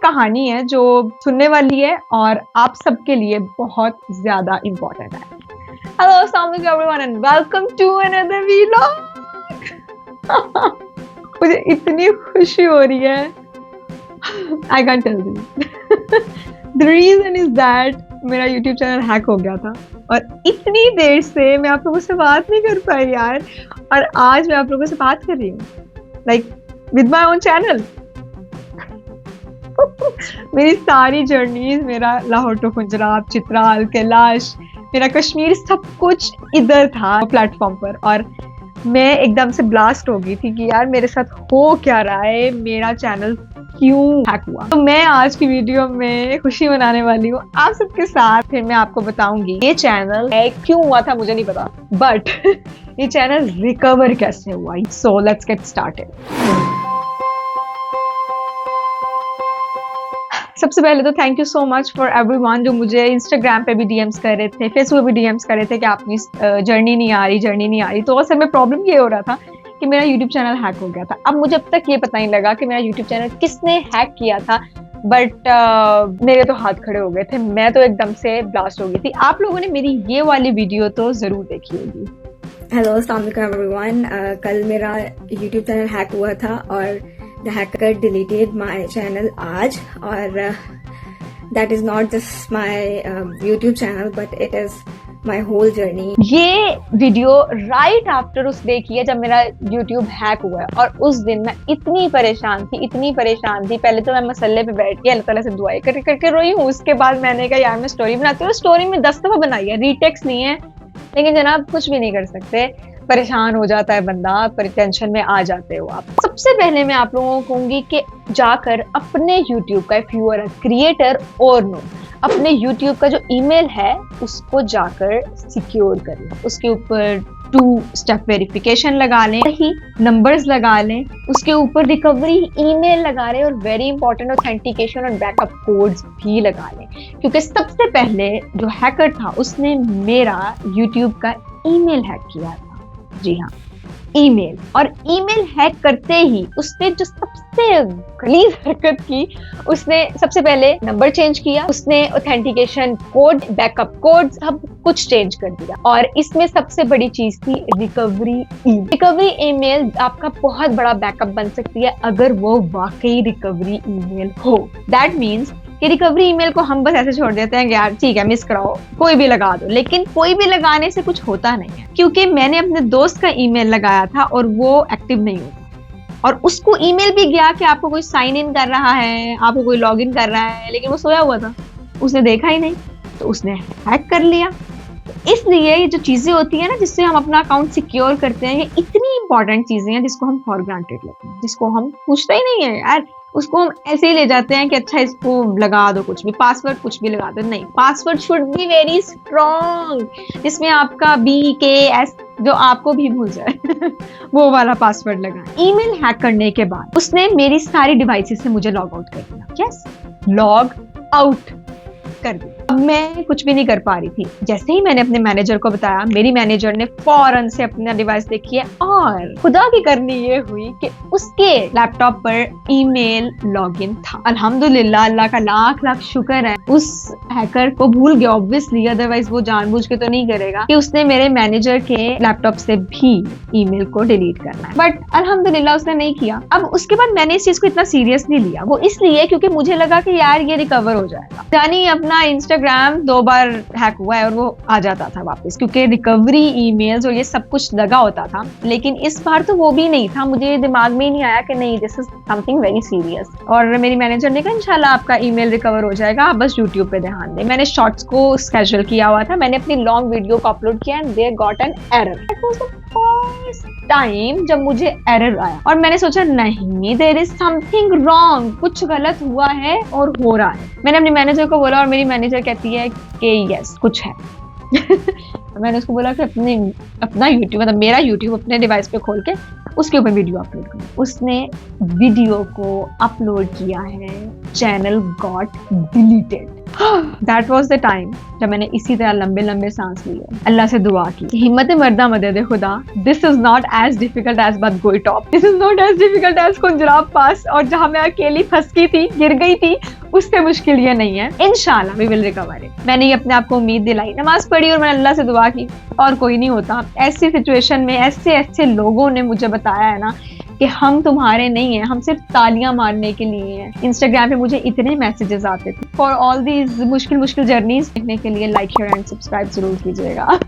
कहानी है जो सुनने वाली है और आप सबके लिए बहुत ज्यादा इम्पोर्टेंट है। हेलो अस्सलाम वालेकुम everyone and welcome to another vlog. मुझे इतनी खुशी हो रही है, I can tell you. The reason is that मेरा यूट्यूब चैनल हैक हो गया था और इतनी देर से मैं आप लोगों से बात नहीं कर पाई यार, और आज मैं आप लोगों से बात कर रही हूँ like with my own channel. मेरी सारी जर्नीज, मेरा लाहौर टू पंजाब, चित्राल, कैलाश, मेरा कश्मीर, सब कुछ इधर था प्लेटफॉर्म पर, और मैं एकदम से ब्लास्ट हो गई थी कि यार मेरे साथ हो क्या रहा है, मेरा चैनल क्यों हैक हुआ। तो मैं आज की वीडियो में खुशी मनाने वाली हूँ आप सबके साथ। फिर मैं आपको बताऊंगी ये चैनल हैक क्यों हुआ था, मुझे नहीं पता, बट ये चैनल रिकवर कैसे हुआ। So let's get started. सबसे पहले तो thank you so much for everyone जो मुझे इंस्टाग्राम पे भी डीएम्स कर रहे थे, फेसबुक पे भी डीएम्स कर रहे थे कि आपकी जर्नी नहीं आ रही। तो असल में प्रॉब्लम ये हो रहा था कि मेरा यूट्यूब चैनल हैक हो गया था। अब मुझे अब तक ये पता नहीं लगा कि मेरा यूट्यूब चैनल किसने हैक किया था, बट मेरे तो हाथ खड़े हो गए थे, मैं तो एकदम से ब्लास्ट हो गई थी। आप लोगों ने मेरी ये वाली वीडियो तो जरूर देखी होगी। हेलो अस्सलाम वालेकुम एवरीवन। कल मेरा यूट्यूब चैनल हैक हुआ था और the hacker deleted my channel आज, और that is not just my YouTube channel but it is my whole journey. ये वीडियो राइट आफ्टर उस डे की है जब मेरा यूट्यूब हैक हुआ है, और उस दिन मैं इतनी परेशान थी। पहले तो मैं मसल्ले पे बैठ के अल्लाह ताला से दुआएं करके रोई हूँ। उसके बाद मैंने कहा यार मैं स्टोरी बनाती हूँ। स्टोरी में 10 दफा बनाई है, रीटेक्स नहीं है, लेकिन जनाब कुछ भी नहीं कर सकते, परेशान हो जाता है बंदा, पर टेंशन में आ जाते हो आप। सबसे पहले मैं आप लोगों को कहूंगी कि जाकर अपने YouTube का, if you are a creator और नो, अपने YouTube का जो ईमेल है उसको जाकर सिक्योर करें। उसके ऊपर 2 स्टेप वेरिफिकेशन लगा लें, सही नंबर्स लगा लें, उसके ऊपर रिकवरी ईमेल लगा लें, और वेरी इंपॉर्टेंट ऑथेंटिकेशन और बैकअप कोड्स भी लगा लें, क्योंकि सबसे पहले जो हैकर था उसने मेरा YouTube का ईमेल हैक किया था। जी हाँ, ईमेल। और ईमेल हैक करते ही उसने जो सबसे गलीज हरकत की, उसने सबसे पहले नंबर चेंज किया, उसने ऑथेंटिकेशन कोड, बैकअप कोड, सब कुछ चेंज कर दिया। और इसमें सबसे बड़ी चीज थी रिकवरी ईमेल। रिकवरी ईमेल आपका बहुत बड़ा बैकअप बन सकती है अगर वो वाकई रिकवरी ईमेल हो। दैट मीन्स कि रिकवरी ईमेल को हम बस ऐसे छोड़ देते हैं कि यार ठीक है मिस कराओ, कोई भी लगा दो, लेकिन कोई भी लगाने से कुछ होता नहीं है, क्योंकि मैंने अपने दोस्त का ईमेल लगाया था और वो एक्टिव नहीं होता, और उसको ईमेल भी गया कि आपको कोई साइन इन कर रहा है, आपको कोई लॉग इन कर रहा है, लेकिन वो सोया हुआ था, उसने देखा ही नहीं, तो उसने हैक कर लिया। इसलिए ये जो चीजें होती है ना जिससे हम अपना अकाउंट सिक्योर करते हैं, ये इतनी इंपॉर्टेंट चीजें हैं जिसको हम फॉर ग्रांटेड लेते हैं, जिसको हम पूछते ही नहीं है यार, उसको हम ऐसे ही ले जाते हैं कि अच्छा इसको लगा दो, कुछ भी पासवर्ड कुछ भी लगा दो। नहीं, password should be very strong, जिसमें आपका BKS जो आपको भी भूल जाए वो वाला पासवर्ड लगाएं। ईमेल हैक करने के बाद उसने मेरी सारी डिवाइसेस से मुझे लॉग आउट कर दिया। यस, लॉग आउट कर दिया। अब मैं कुछ भी नहीं कर पा रही थी। जैसे ही मैंने अपने मैनेजर को बताया, मेरी मैनेजर ने फौरन से अपना डिवाइस देखी है, और खुदा की करनी ये हुई कि उसके लैपटॉप पर ईमेल लॉगिन था। अल्हम्दुलिल्लाह, अल्लाह का लाख लाख शुक्र है, उस हैकर को भूल गया ऑब्वियसली, अदरवाइज वो जानबूझ के तो नहीं करेगा कि उसने मेरे मैनेजर के लैपटॉप से भी ईमेल को डिलीट करना है, बट अल्हम्दुलिल्लाह उसने नहीं किया। अब उसके बाद मैंने इस चीज को इतना सीरियस नहीं लिया, वो इसलिए क्योंकि मुझे लगा कि यार ये रिकवर हो जाएगा। यानी अपना इंस्टाग्राम 2 बार हैक हुआ है और वो आ जाता था वापस, क्योंकि रिकवरी ईमेल्स और ये सब कुछ लगा होता था, लेकिन इस बार तो वो भी नहीं था। मुझे दिमाग में ही नहीं आया कि नहीं, this is something very serious. और मेरी मैनेजर ने कहा इंशाल्लाह आपका ईमेल रिकवर हो जाएगा, आप बस यूट्यूब पे ध्यान दें। मैंने शॉर्ट्स को स्केड्यूल किया हुआ था, मैंने अपनी लॉन्ग वीडियो को अपलोड किया and there got an error. That was the first time जब मुझे एरर आया, और मैंने सोचा नहीं, देयर इज समथिंग रॉन्ग, कुछ गलत हुआ है और हो रहा है। मैंने अपनी मैनेजर को बोला, और मेरी मैनेजर कहती है कि यस कुछ है। मैंने उसको बोला कि अपना यूट्यूब, मतलब मेरा यूट्यूब अपने डिवाइस पे खोल के उसके ऊपर वीडियो अपलोड करो। उसने वीडियो को अपलोड किया है, channel got deleted. That was the time जब मैंने इसी तरह लंबे लंबे सांस लिए, अल्लाह से दुआ की, हिम्मत मर्दा मदद खुदा, this is not as difficult as Badgoi top, this is not as difficult as Khunjerab pass, और जहां मैं अकेली फंस गई थी, गिर गई थी, उससे मुश्किल ये नहीं है, इंशाल्लाह वी विल रिकवर इट। मैंने ये अपने आप को उम्मीद दिलाई, नमाज पढ़ी और मैंने अल्लाह से दुआ की, और कोई नहीं होता। ऐसी सिचुएशन में ऐसे ऐसे लोगों ने मुझे बताया है ना कि हम तुम्हारे नहीं हैं, हम सिर्फ तालियां मारने के लिए हैं। इंस्टाग्राम पे मुझे इतने मैसेजेस आते थे। फॉर ऑल दीज मुश्किल जर्नीज देखने के लिए लाइक शेयर एंड सब्सक्राइब जरूर कीजिएगा,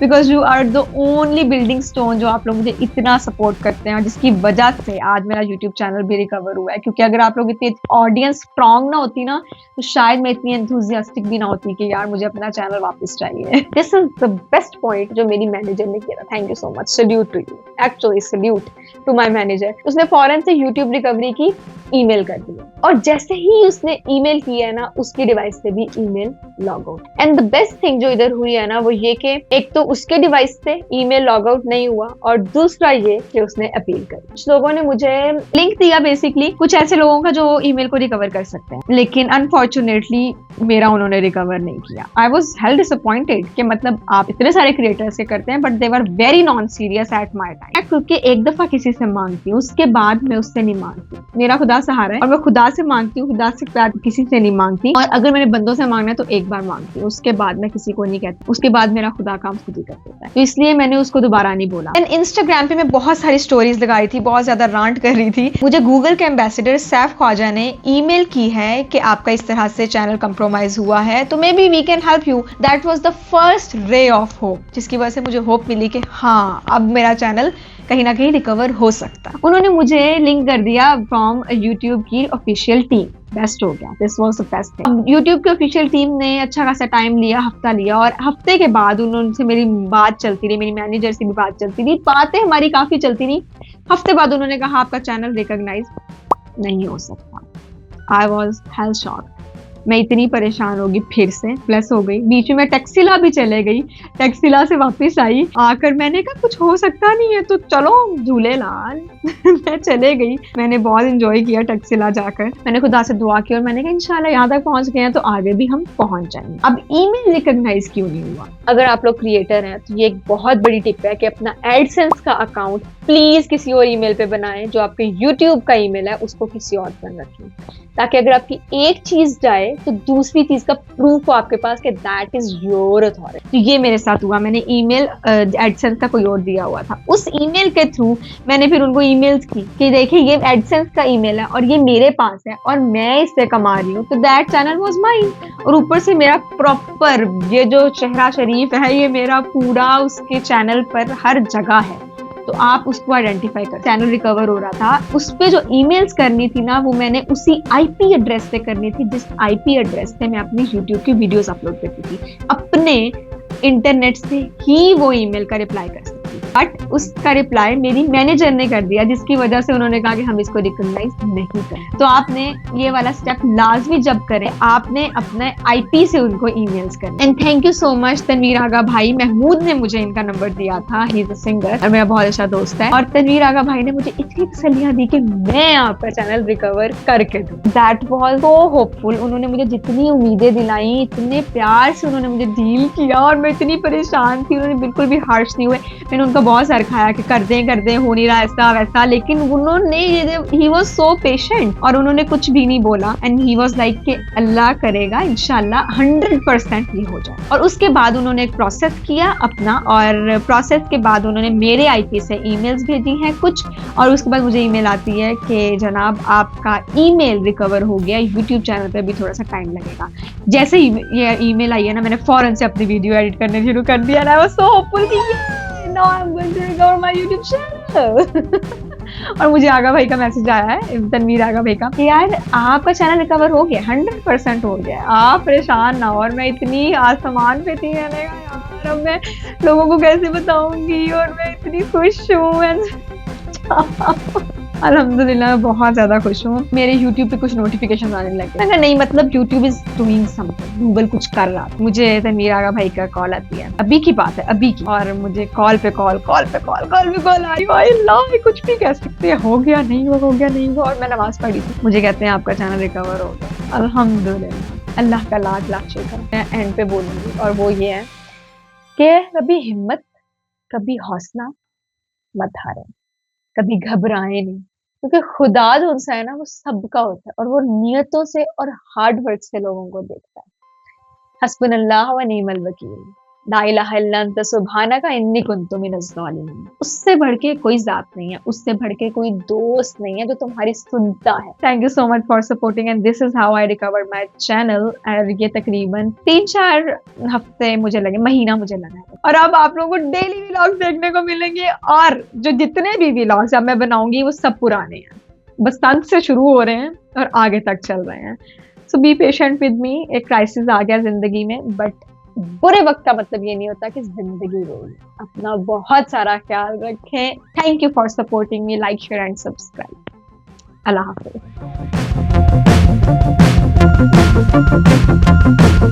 because you are the only building stone जो आप लोग मुझे इतना सपोर्ट करते हैं, और जिसकी वजह से आज मेरा यूट्यूब चैनल भी रिकवर हुआ है। क्योंकि अगर आप लोग इतनी ऑडियंस स्ट्रॉन्ग ना होती ना, तो शायद मैं इतनी एंथुजियास्टिक भी ना होती कि यार मुझे अपना चैनल वापस चाहिए। This is the best point जो मेरी मैनेजर ने किया था। Thank you so much, salute to you, actually salute to my manager. उसने फौरन से यूट्यूब रिकवरी की ईमेल कर दिया, और जैसे ही उसने ईमेल किया है ना, उसकी डिवाइस से भी email log out. And the best thing जो इधर हुई है ना, वो ये कि एक तो उसके डिवाइस से ईमेल लॉग आउट नहीं हुआ, और दूसरा ये कि उसने अपील करी। कुछ लोगों ने मुझे लिंक दिया, बेसिकली कुछ ऐसे लोगों का जो ईमेल को रिकवर कर सकते हैं, लेकिन अनफॉर्चुनेटली मेरा उन्होंने रिकवर नहीं किया। आई वॉज हेल डिसअपॉइंटेड कि मतलब आप इतने सारे क्रिएटर्स से करते हैं, but they were very non serious at my time. क्योंकि एक दफा किसी से मांगती हूँ, उसके बाद मैं उससे नहीं मांगती। मेरा खुदा सहारा है, और मैं खुदा से मांगती हूँ, खुदा से प्यार किसी से नहीं मांगती। और अगर मैंने बंदों से मांगना है तो एक बार मांगती हूँ, उसके बाद मैं किसी को नहीं कहती। उसके बाद मेरा खुदा काम खुद ही कर देता है, तो इसलिए मैंने उसको दोबारा नहीं बोला। एंड इंस्टाग्राम पे मैं बहुत सारी स्टोरीज लगाई थी, बहुत ज्यादा रांट कर रही थी। मुझे गूगल के एम्बेसडर सैफ ख्वाजा ने ईमेल की है कि आपका इस तरह से चैनल कंप्रोमाइज हुआ है, तो maybe we can help you. That was the first ray of hope, जिसकी वजह से मुझे होप मिली कि हाँ, अब मेरा चैनल कहीं ना कहीं रिकवर हो सकता। उन्होंने मुझे लिंक कर दिया फ्रॉम यूट्यूब की ऑफिशियल टीम। बेस्ट हो गया, this was the best thing. YouTube की ऑफिशियल टीम ने अच्छा खासा टाइम लिया, हफ्ता लिया, और हफ्ते के बाद उन्होंने मेरी बात चलती रही, मेरी मैनेजर से भी बात चलती रही, बातें हमारी काफी चलती रही। हफ्ते बाद उन्होंने कहा आपका चैनल रिकॉग्नाइज नहीं हो सकता। I was hello shock. मैं इतनी परेशान होगी, फिर से प्लस हो गई। बीच में मैं टैक्सिला भी चले गई, टैक्सिला से वापस आई, आकर मैंने कहा कुछ हो सकता नहीं है तो चलो झूले लाल। मैं चले गई, मैंने बहुत इंजॉय किया टैक्सिला जाकर। मैंने खुदा से दुआ की और मैंने कहा इंशाल्लाह यहाँ तक पहुंच गए हैं तो आगे भी हम पहुंच जाएंगे। अब ईमेल रिकॉग्नाइज क्यों नहीं हुआ? अगर आप लोग क्रिएटर हैं तो ये एक बहुत बड़ी टिप है कि अपना एडसेंस का अकाउंट प्लीज किसी और ईमेल पे बनाएं। जो आपके यूट्यूब का ईमेल है उसको किसी और पर रखें, ताकि अगर आपकी एक चीज जाए तो दूसरी चीज का प्रूफ हो आपके पास कि दैट इज योर अथॉरिटी। तो ये मेरे साथ हुआ। मैंने ईमेल एडसेंस का कोई और दिया हुआ था, उस ईमेल के थ्रू मैंने फिर उनको ईमेल्स की कि देखिए ये एडसेंस का ईमेल है और ये मेरे पास है और मैं इससे कमा रही हूँ, तो दैट चैनल वाज माइन। और ऊपर से मेरा प्रॉपर ये जो चेहरा शरीफ है ये मेरा पूरा उसके चैनल पर हर जगह है, तो आप उसको आइडेंटिफाई कर। चैनल रिकवर हो रहा था, उस पे जो ईमेल्स करनी थी ना वो मैंने उसी आईपी एड्रेस से करनी थी जिस आईपी एड्रेस से मैं अपनी यूट्यूब की वीडियोस अपलोड करती थी। अपने इंटरनेट से ही वो ईमेल का रिप्लाई कर सकती, बट उसका रिप्लाई मेरी मैनेजर ने कर दिया, जिसकी वजह से उन्होंने कहा कि हम इसको रिकॉग्नाइज नहीं करें। तो आपने ये वाला स्टेप लाजमी जब करें, आपने अपने आईपी से उनको ईमेल्स करना। And thank you so much Tanveer Agha भाई, महमूद ने मुझे इनका नंबर दिया था, ही इज अ सिंगर और मेरा बहुत अच्छा दोस्त है। और तनवीर आगा भाई ने मुझे इतनी तसल्लियां दी कि मैं आपका चैनल रिकवर करके दूं। That was so hopeful. उन्होंने मुझे जितनी उम्मीदें दिलाई, इतने प्यार से उन्होंने मुझे डील किया, और मैं इतनी परेशान थी, उन्होंने बिल्कुल भी हार्श नहीं हुए। मैंने उनका बहुत सर खाया कि कर दें हो नहीं रहा ऐसा वैसा, लेकिन उन्होंने ही वाज सो पेशेंट और उन्होंने कुछ भी नहीं बोला। एंड ही वाज लाइक कि अल्लाह करेगा इंशाल्लाह 100% ये हो जाए। और उसके बाद उन्होंने एक प्रोसेस किया अपना, और प्रोसेस के बाद उन्होंने मेरे आईपी से ईमेल्स भेजी हैं कुछ, और उसके बाद मुझे ईमेल आती है कि जनाब आपका ईमेल रिकवर हो गया, यूट्यूब चैनल पे भी थोड़ा सा टाइम लगेगा। जैसे ही ये ईमेल आई है ना, मैंने फौरन से अपनी वीडियो एडिट करने शुरू कर दिया। आई वाज सो होपफुल कि now I'm going to recover my YouTube channel। और मुझे आगा भाई का मैसेज आया है, तनवीर आगा भाई का, कि यार आपका चैनल रिकवर हो गया, 100% हो गया, आप परेशान ना हो। और मैं इतनी आसमान पे थी, मैंने कहा यार अब मैं लोगों को कैसे बताऊंगी, और मैं इतनी खुश हूँ। अल्हम्दुलिल्लाह मैं बहुत ज्यादा खुश हूँ। मेरे YouTube पे कुछ नोटिफिकेशन आने लगे। मैंने नहीं, मतलब YouTube is doing something, Google कुछ कर रहा था। मुझे तनवीर आगा भाई का कॉल आती है, अभी की बात है, अभी की, और मुझे कॉल पे कॉल आ रही है। अल्लाह कुछ भी कह सकते हैं, हो गया नहीं हुआ, हो गया नहीं हुआ। और मैं नमाज पढ़ी थी, मुझे कहते हैं आपका चैनल रिकवर हो गया, अल्हम्दुलिल्लाह। अल्लाह का लाख लाख शुक्र। मैं एंड पे बोलूंगी और वो ये है कि कभी हिम्मत, कभी हौसला मत हारें, कभी घबराएं नहीं, क्योंकि खुदा जो सा है ना वो सबका होता है और वो नियतों से और हार्ड वर्क से लोगों को देखता है। हस्बुनल्लाह व निअमल वकील, ला इलाहा इल्ला अंता सुब्हानका इन्नी कुन्तु मिनज़ ज़ालिमीन। उससे बढ़ के कोई जात नहीं है, उससे बढ़ के कोई दोस्त नहीं है जो तुम्हारी सुनता है। Thank you so much for supporting and this is how I recover my channel. और ये तकरीबन 3-4 हफ्ते मुझे लगे, महीना मुझे लगा है। और अब आप लोगों को डेली व्लॉग्स देखने को मिलेंगे और जो जितने भी व्लॉग्स अब मैं बनाऊंगी वो सब पुराने हैं, बस तंग से शुरू हो रहे हैं और आगे तक चल रहे हैं। सो बी पेशेंट विद मी। एक क्राइसिस आ गया जिंदगी में, बट बुरे वक्त का मतलब ये नहीं होता कि जिंदगी गई। अपना बहुत सारा ख्याल रखें। Thank you for supporting me. Like, share and subscribe. Allah Hafiz.